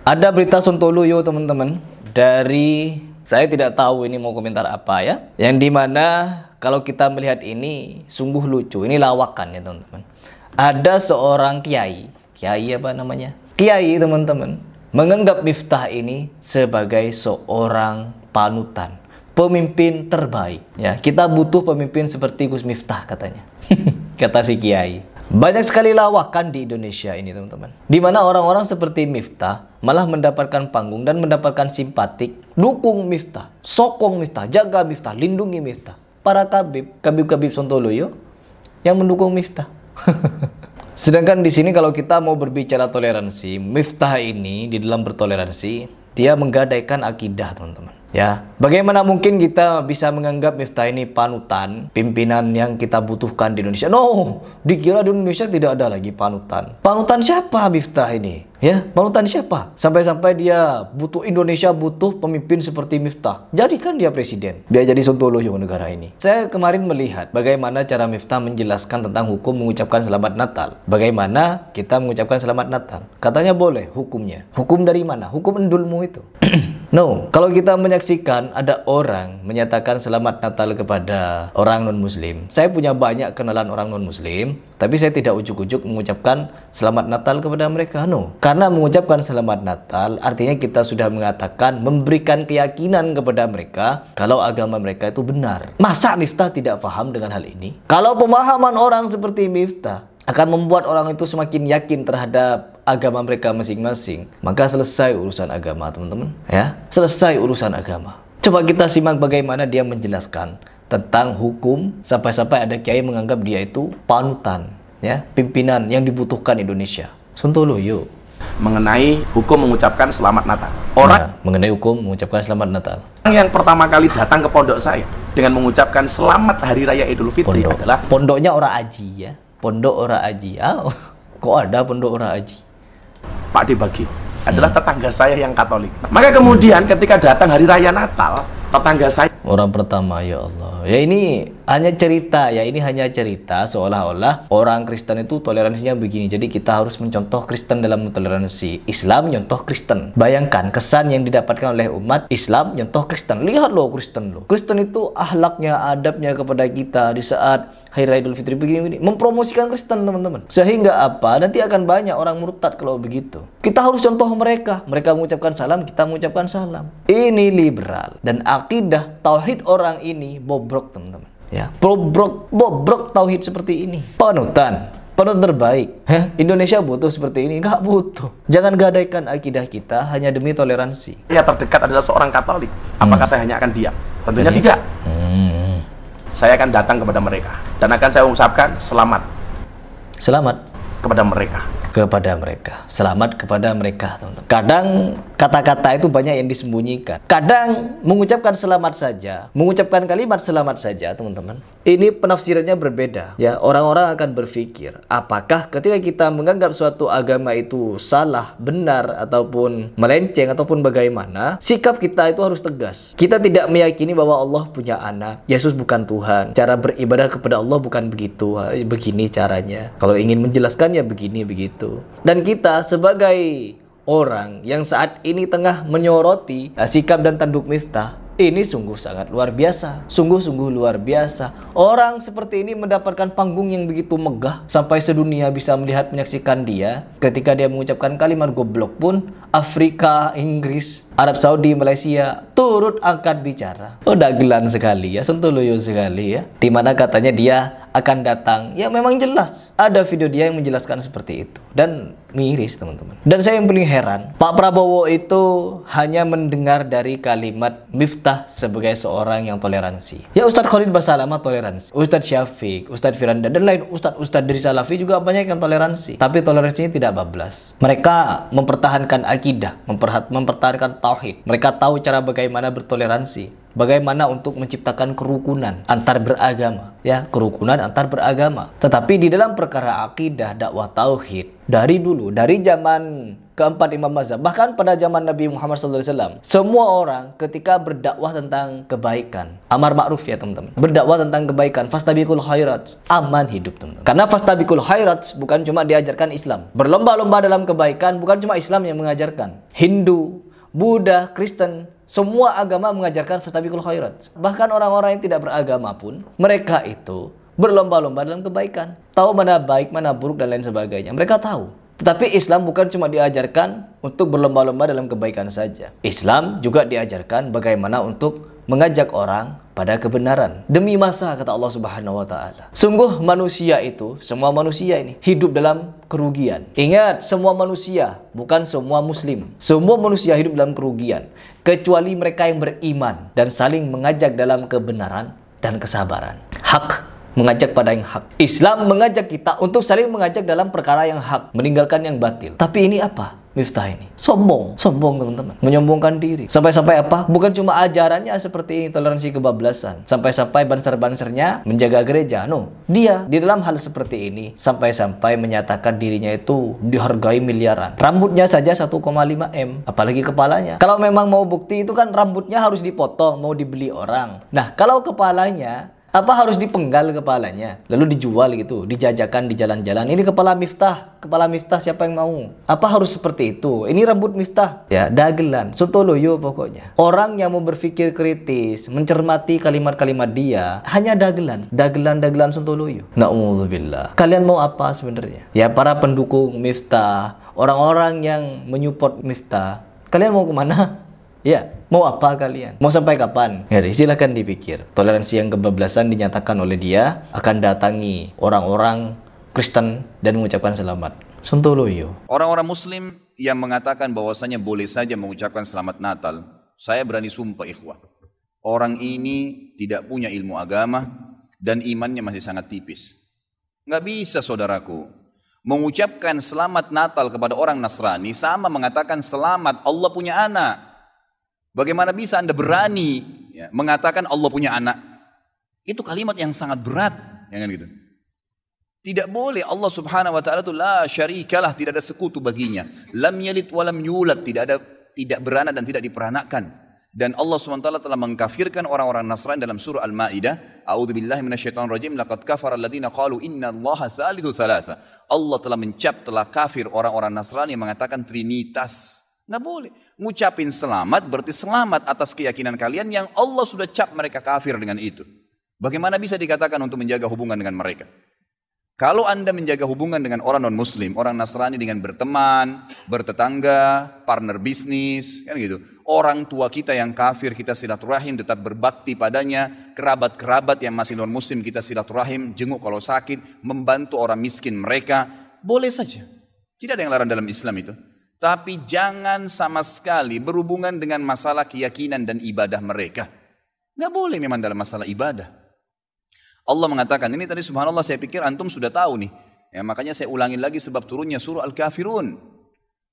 Ada berita sontoloyo teman-teman, dari saya tidak tahu ini mau komentar apa ya, yang dimana kalau kita melihat ini sungguh lucu, ini lawakan ya teman-teman. Ada seorang kiai apa namanya? Kiai teman-teman, menganggap Miftah ini sebagai seorang panutan, pemimpin terbaik ya. Kita butuh pemimpin seperti Gus Miftah katanya. Kata si kiai. Banyak sekali lawakan di Indonesia ini teman-teman, di mana orang-orang seperti Miftah malah mendapatkan panggung dan mendapatkan simpatik. Dukung Miftah, sokong Miftah, jaga Miftah, lindungi Miftah. Para kabib sontoloyo yang mendukung Miftah. Sedangkan di sini kalau kita mau berbicara toleransi, Miftah ini di dalam bertoleransi dia menggadaikan akidah teman-teman. Ya, bagaimana mungkin kita bisa menganggap Miftah ini panutan, pimpinan yang kita butuhkan di Indonesia? No, dikira di Indonesia tidak ada lagi panutan. Panutan siapa Miftah ini? Ya, panutan siapa? Sampai-sampai dia butuh, Indonesia butuh pemimpin seperti Miftah. Jadikan dia presiden, biar jadi sontoloyo negara ini. Saya kemarin melihat bagaimana cara Miftah menjelaskan tentang hukum mengucapkan selamat Natal. Bagaimana kita mengucapkan selamat Natal? Katanya boleh hukumnya. Hukum dari mana? Hukum endulmu itu. No, kalau kita menyaksikan ada orang menyatakan selamat Natal kepada orang non-muslim. Saya punya banyak kenalan orang non-muslim, tapi saya tidak ujuk-ujuk mengucapkan selamat Natal kepada mereka. No, karena mengucapkan selamat Natal artinya kita sudah mengatakan, memberikan keyakinan kepada mereka kalau agama mereka itu benar. Masa Miftah tidak paham dengan hal ini? Kalau pemahaman orang seperti Miftah akan membuat orang itu semakin yakin terhadap agama mereka masing-masing, maka selesai urusan agama teman-teman ya, selesai urusan agama. Coba kita simak bagaimana dia menjelaskan tentang hukum, sampai-sampai ada kiai menganggap dia itu panutan ya, pimpinan yang dibutuhkan Indonesia. Sontoloyo mengenai hukum mengucapkan selamat Natal. Mengenai hukum mengucapkan selamat Natal. Orang yang pertama kali datang ke pondok saya dengan mengucapkan selamat Hari Raya Idul Fitri adalah pondoknya orang Aji ya. Pondok Ora Aji. Kok ada pondok Ora Aji? Pak Dibagi adalah tetangga saya yang Katolik. Maka kemudian ketika datang Hari Raya Natal, tetangga saya orang pertama, ya Allah. Ya ini hanya cerita ya, ini hanya cerita seolah-olah orang Kristen itu toleransinya begini. Jadi kita harus mencontoh Kristen dalam toleransi. Islam nyontoh Kristen. Bayangkan kesan yang didapatkan oleh umat Islam nyontoh Kristen. Lihat loh Kristen loh. Kristen itu akhlaknya, adabnya kepada kita di saat Hari Raya Idul Fitri begini, mempromosikan Kristen teman-teman. Sehingga apa? Nanti akan banyak orang murtad kalau begitu. Kita harus contoh mereka. Mereka mengucapkan salam, kita mengucapkan salam. Ini liberal dan akidah tauhid orang ini bobrok teman-teman. Ya, bobrok tauhid seperti ini. Panutan terbaik. Indonesia butuh seperti ini? Nggak butuh. Jangan gadaikan akidah kita hanya demi toleransi. Saya terdekat adalah seorang Katolik. Apakah saya hanya akan diam? Tentunya tidak. Saya akan datang kepada mereka dan akan saya ucapkan selamat kepada mereka. Selamat kepada mereka teman-teman. Kadang kata-kata itu banyak yang disembunyikan. Kadang mengucapkan selamat saja, mengucapkan kalimat selamat saja teman-teman, ini penafsirannya berbeda ya. Orang-orang akan berpikir apakah ketika kita menganggap suatu agama itu salah, benar, ataupun melenceng, ataupun bagaimana, sikap kita itu harus tegas. Kita tidak meyakini bahwa Allah punya anak, Yesus bukan Tuhan, cara beribadah kepada Allah bukan begitu, begini caranya, kalau ingin menjelaskannya begini begitu. Dan kita sebagai orang yang saat ini tengah menyoroti sikap dan tanduk Miftah, ini sungguh sangat luar biasa. Sungguh-sungguh luar biasa. Orang seperti ini mendapatkan panggung yang begitu megah, sampai sedunia bisa melihat, menyaksikan dia. Ketika dia mengucapkan kalimat goblok pun, Afrika, Inggris, Arab Saudi, Malaysia turut angkat bicara. Oh, dagelan sekali ya, sontoloyo sekali ya. Dimana katanya dia akan datang. Ya memang jelas ada video dia yang menjelaskan seperti itu. Dan miris teman-teman. Dan saya yang paling heran, Pak Prabowo itu hanya mendengar dari kalimat Miftah sebagai seorang yang toleransi. Ya Ustadz Khalid Basalamah toleransi, Ustadz Syafiq, Ustadz Firanda dan lain Ustadz dari Salafi juga banyak yang toleransi. Tapi toleransinya tidak bablas. Mereka mempertahankan akidah, mempertahankan tauhid. Mereka tahu cara bagaimana bertoleransi, bagaimana untuk menciptakan kerukunan antar beragama, ya, kerukunan antar beragama. Tetapi di dalam perkara akidah, dakwah tauhid, dari dulu, dari zaman keempat imam mazhab, bahkan pada zaman Nabi Muhammad SAW, semua orang ketika berdakwah tentang kebaikan, amar ma'ruf ya teman-teman, berdakwah tentang kebaikan, fastabiqul khairat, aman hidup teman-teman. Karena fastabiqul khairat bukan cuma diajarkan Islam, berlomba-lomba dalam kebaikan bukan cuma Islam yang mengajarkan. Hindu, Buddha, Kristen, semua agama mengajarkan fastabiqul khairat. Bahkan orang-orang yang tidak beragama pun, mereka itu berlomba-lomba dalam kebaikan, tahu mana baik, mana buruk dan lain sebagainya. Mereka tahu. Tetapi Islam bukan cuma diajarkan untuk berlomba-lomba dalam kebaikan saja. Islam juga diajarkan bagaimana untuk mengajak orang pada kebenaran. Demi masa, kata Allah Subhanahu wa taala. Sungguh manusia itu, semua manusia ini hidup dalam kerugian. Ingat, semua manusia, bukan semua muslim. Semua manusia hidup dalam kerugian, kecuali mereka yang beriman dan saling mengajak dalam kebenaran dan kesabaran. Hak mengajak pada yang hak. Islam mengajak kita untuk saling mengajak dalam perkara yang hak, meninggalkan yang batil. Tapi ini apa? Miftah ini sombong teman-teman, menyombongkan diri. Sampai-sampai apa? Bukan cuma ajarannya seperti ini, toleransi kebablasan. Sampai-sampai banser-bansernya menjaga gereja. No, dia di dalam hal seperti ini sampai-sampai menyatakan dirinya itu dihargai miliaran. Rambutnya saja 1,5 M, apalagi kepalanya. Kalau memang mau bukti itu kan rambutnya harus dipotong, mau dibeli orang. Nah, kalau kepalanya apa harus dipenggal kepalanya, lalu dijual gitu, dijajakan di jalan-jalan. Ini kepala Miftah siapa yang mau? Apa harus seperti itu? Ini rambut Miftah. Ya, dagelan, sontoloyo pokoknya. Orang yang mau berpikir kritis, mencermati kalimat-kalimat dia, hanya dagelan sontoloyo. Na'udzubillah. Kalian mau apa sebenarnya? Ya, para pendukung Miftah, orang-orang yang menyupport Miftah, kalian mau kemana? Ya, mau apa kalian? Mau sampai kapan? Ya, silakan dipikir. Toleransi yang kebablasan dinyatakan oleh dia akan datangi orang-orang Kristen dan mengucapkan selamat. Sontoloyo. Orang-orang Muslim yang mengatakan bahwasanya boleh saja mengucapkan selamat Natal, saya berani sumpah ikhwah, orang ini tidak punya ilmu agama dan imannya masih sangat tipis. Nggak bisa saudaraku mengucapkan selamat Natal kepada orang Nasrani sama mengatakan selamat Allah punya anak. Bagaimana bisa Anda berani mengatakan Allah punya anak? Itu kalimat yang sangat berat, ya kan gitu. Tidak boleh. Allah Subhanahu wa taala itu la syarikalah, tidak ada sekutu baginya. Lam yalid wa lam yulad, tidak beranak dan tidak diperanakan. Dan Allah Subhanahu wa taala telah mengkafirkan orang-orang Nasrani dalam surah Al-Maidah, a'udzubillahi minasyaitonir rajim, laqad kafara alladziina qalu innallaha tsalitsu tsalatsa. Allah telah kafir orang-orang Nasrani yang mengatakan trinitas. Nggak boleh. Ngucapin selamat berarti selamat atas keyakinan kalian yang Allah sudah cap mereka kafir dengan itu. Bagaimana bisa dikatakan untuk menjaga hubungan dengan mereka? Kalau Anda menjaga hubungan dengan orang non-muslim, orang Nasrani dengan berteman, bertetangga, partner bisnis, kan gitu. Orang tua kita yang kafir kita silaturahim, tetap berbakti padanya. Kerabat-kerabat yang masih non-muslim kita silaturahim, jenguk kalau sakit, membantu orang miskin mereka. Boleh saja. Tidak ada yang larang dalam Islam itu. Tapi jangan sama sekali berhubungan dengan masalah keyakinan dan ibadah mereka. Nggak boleh memang dalam masalah ibadah. Allah mengatakan, ini tadi subhanallah saya pikir antum sudah tahu nih. Ya, makanya saya ulangin lagi sebab turunnya surah Al-Kafirun.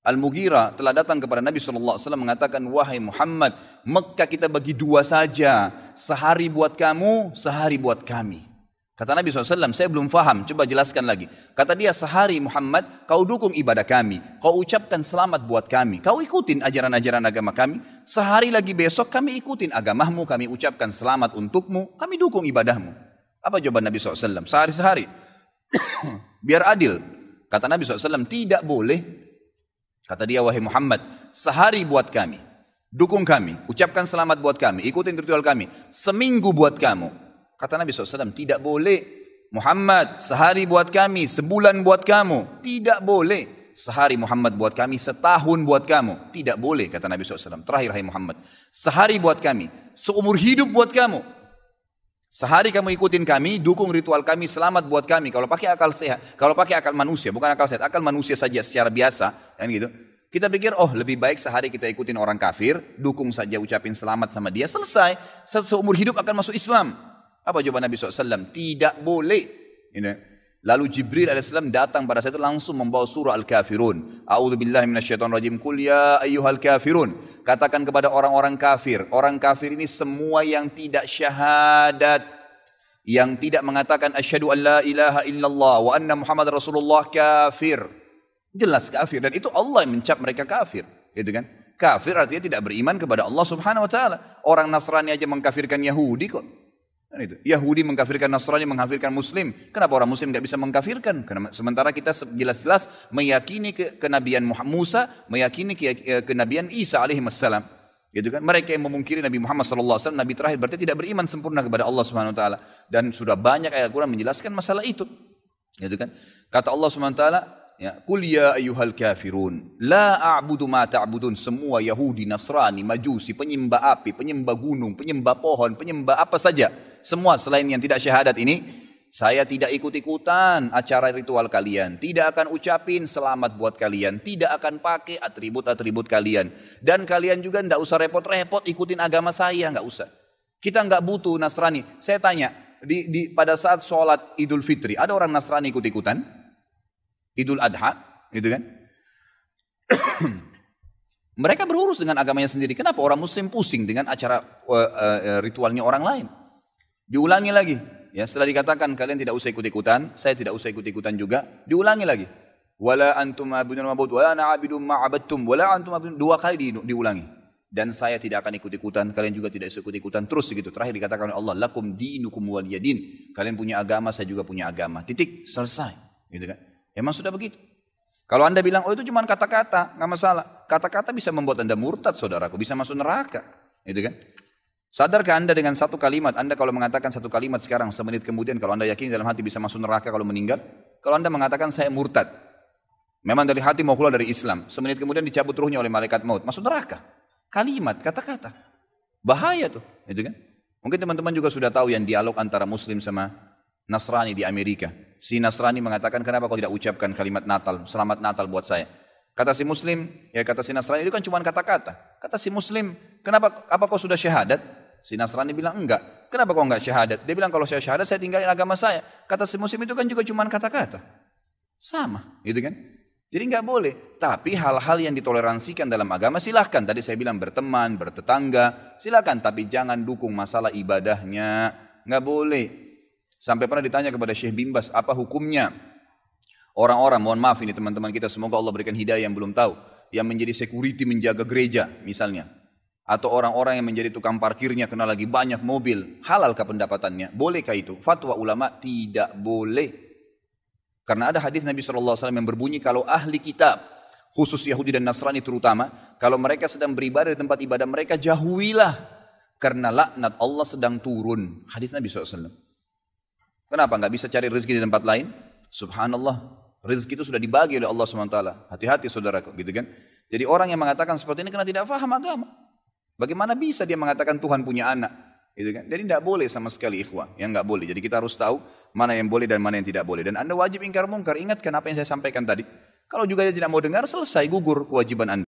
Al-Mughirah telah datang kepada Nabi SAW mengatakan, wahai Muhammad, Mekah kita bagi dua saja. Sehari buat kamu, sehari buat kami. Kata Nabi SAW, saya belum faham, coba jelaskan lagi. Kata dia, sehari Muhammad, kau dukung ibadah kami, kau ucapkan selamat buat kami, kau ikutin ajaran-ajaran agama kami. Sehari lagi besok kami ikutin agamamu, kami ucapkan selamat untukmu, kami dukung ibadahmu. Apa jawaban Nabi SAW? Sehari-sehari. Biar adil. Kata Nabi SAW, tidak boleh. Kata dia, wahai Muhammad, sehari buat kami, dukung kami, ucapkan selamat buat kami, ikutin ritual kami, seminggu buat kamu. Kata Nabi SAW, tidak boleh. Muhammad, sehari buat kami, sebulan buat kamu. Tidak boleh. Sehari Muhammad buat kami, setahun buat kamu. Tidak boleh, kata Nabi SAW. Terakhir, hai Muhammad, sehari buat kami, seumur hidup buat kamu. Sehari kamu ikutin kami, dukung ritual kami, selamat buat kami. Kalau pakai akal sehat, kalau pakai akal manusia, bukan akal sehat, akal manusia saja secara biasa, kan gitu. Kita pikir, oh lebih baik sehari kita ikutin orang kafir, dukung saja, ucapin selamat sama dia, selesai. Seumur hidup akan masuk Islam. Apa jawaban Nabi SAW? Tidak boleh. Lalu Jibril alaihissalam datang pada saat itu langsung membawa surah Al-Kafirun. A'udzubillahi minasyaitonirrajim. Qul ya ayyuhal kafirun. Katakan kepada orang-orang kafir. Orang kafir ini semua yang tidak syahadat, yang tidak mengatakan asyhadu an la ilaha illallah wa anna Muhammad Rasulullah, kafir. Jelas kafir, dan itu Allah yang mencap mereka kafir, gitu kan? Kafir artinya tidak beriman kepada Allah Subhanahu wa taala. Orang Nasrani aja mengkafirkan Yahudi kok. Itu. Yahudi mengkafirkan Nasrani, mengkafirkan Muslim. Kenapa orang Muslim nggak bisa mengkafirkan? Karena sementara kita jelas-jelas meyakini kenabian Musa, meyakini kenabian Isa alaihissalam. Gitu kan? Mereka yang memungkiri Nabi Muhammad SAW, Nabi terakhir, berarti tidak beriman sempurna kepada Allah Subhanahu Wa Taala. Dan sudah banyak ayat Quran menjelaskan masalah itu. Gitu kan? Kata Allah Subhanahu Wa Taala, ya, Qul ya ayyuhal kafirun, la a'budu ma ta'budun. Semua Yahudi, Nasrani, Majusi, penyembah api, penyembah gunung, penyembah pohon, penyembah apa saja, semua selain yang tidak syahadat ini, saya tidak ikut-ikutan acara ritual kalian, tidak akan ucapin selamat buat kalian, tidak akan pakai atribut-atribut kalian, dan kalian juga tidak usah repot-repot ikutin agama saya, nggak usah. Kita nggak butuh Nasrani. Saya tanya, pada saat sholat Idul Fitri, ada orang Nasrani ikut-ikutan? Idul Adha, gitu kan? Mereka berurus dengan agamanya sendiri. Kenapa orang Muslim pusing dengan acara ritualnya orang lain? Diulangi lagi. Ya, setelah dikatakan kalian tidak usah ikut-ikutan, saya tidak usah ikut-ikutan juga, diulangi lagi. Wala antum ma'budun ma'bud, wala na'abidum ma'abadtum, wala antum ma'budun. 2 kali diulangi. Dan saya tidak akan ikut-ikutan, kalian juga tidak usah ikut-ikutan. Terus begitu. Terakhir dikatakan oleh Allah, lakum dinukum waliyadin. Kalian punya agama, saya juga punya agama. Titik, selesai. Gitu kan? Emang sudah begitu. Kalau anda bilang, oh itu cuma kata-kata, nggak masalah. Kata-kata bisa membuat anda murtad, saudaraku, bisa masuk neraka, gitu kan? Sadarkah anda dengan satu kalimat, anda kalau mengatakan satu kalimat sekarang, semenit kemudian kalau anda yakin dalam hati bisa masuk neraka kalau meninggal, kalau anda mengatakan saya murtad, memang dari hati mau keluar dari Islam, semenit kemudian dicabut ruhnya oleh malaikat maut, masuk neraka. Kalimat, kata-kata, bahaya tuh, gitu kan? Mungkin teman-teman juga sudah tahu yang dialog antara Muslim sama Nasrani di Amerika. Si Nasrani mengatakan, kenapa kau tidak ucapkan kalimat Natal, selamat Natal buat saya? Kata si Muslim, ya kata si Nasrani, itu kan cuma kata-kata. Kata si Muslim, kenapa, apa kau sudah syahadat? Si Nasrani bilang, enggak. Kenapa kau enggak syahadat? Dia bilang, kalau saya syahadat, saya tinggalin agama saya. Kata si Muslim, itu kan juga cuma kata-kata. Sama, gitu kan? Jadi enggak boleh. Tapi hal-hal yang ditoleransikan dalam agama, silahkan. Tadi saya bilang berteman, bertetangga, silahkan. Tapi jangan dukung masalah ibadahnya. Enggak boleh. Sampai pernah ditanya kepada Syekh Bimbas, apa hukumnya orang-orang, mohon maaf ini teman-teman kita, semoga Allah berikan hidayah yang belum tahu, yang menjadi security menjaga gereja misalnya, atau orang-orang yang menjadi tukang parkirnya karena lagi banyak mobil, halalkah pendapatannya? Bolehkah itu? Fatwa ulama tidak boleh. Karena ada hadis Nabi SAW yang berbunyi, kalau ahli kitab, khusus Yahudi dan Nasrani terutama, kalau mereka sedang beribadah di tempat ibadah mereka, jauhilah, karena laknat Allah sedang turun. Hadis Nabi SAW. Kenapa nggak bisa cari rezeki di tempat lain? Subhanallah, rezeki itu sudah dibagi oleh Allah SWT. Hati-hati saudaraku, gitu kan? Jadi orang yang mengatakan seperti ini karena tidak paham agama. Bagaimana bisa dia mengatakan Tuhan punya anak? Gitu kan? Jadi tidak boleh sama sekali ikhwah, yang nggak boleh. Jadi kita harus tahu mana yang boleh dan mana yang tidak boleh. Dan anda wajib ingkar mungkar. Ingatkan apa yang saya sampaikan tadi. Kalau juga dia tidak mau dengar, selesai, gugur kewajiban anda.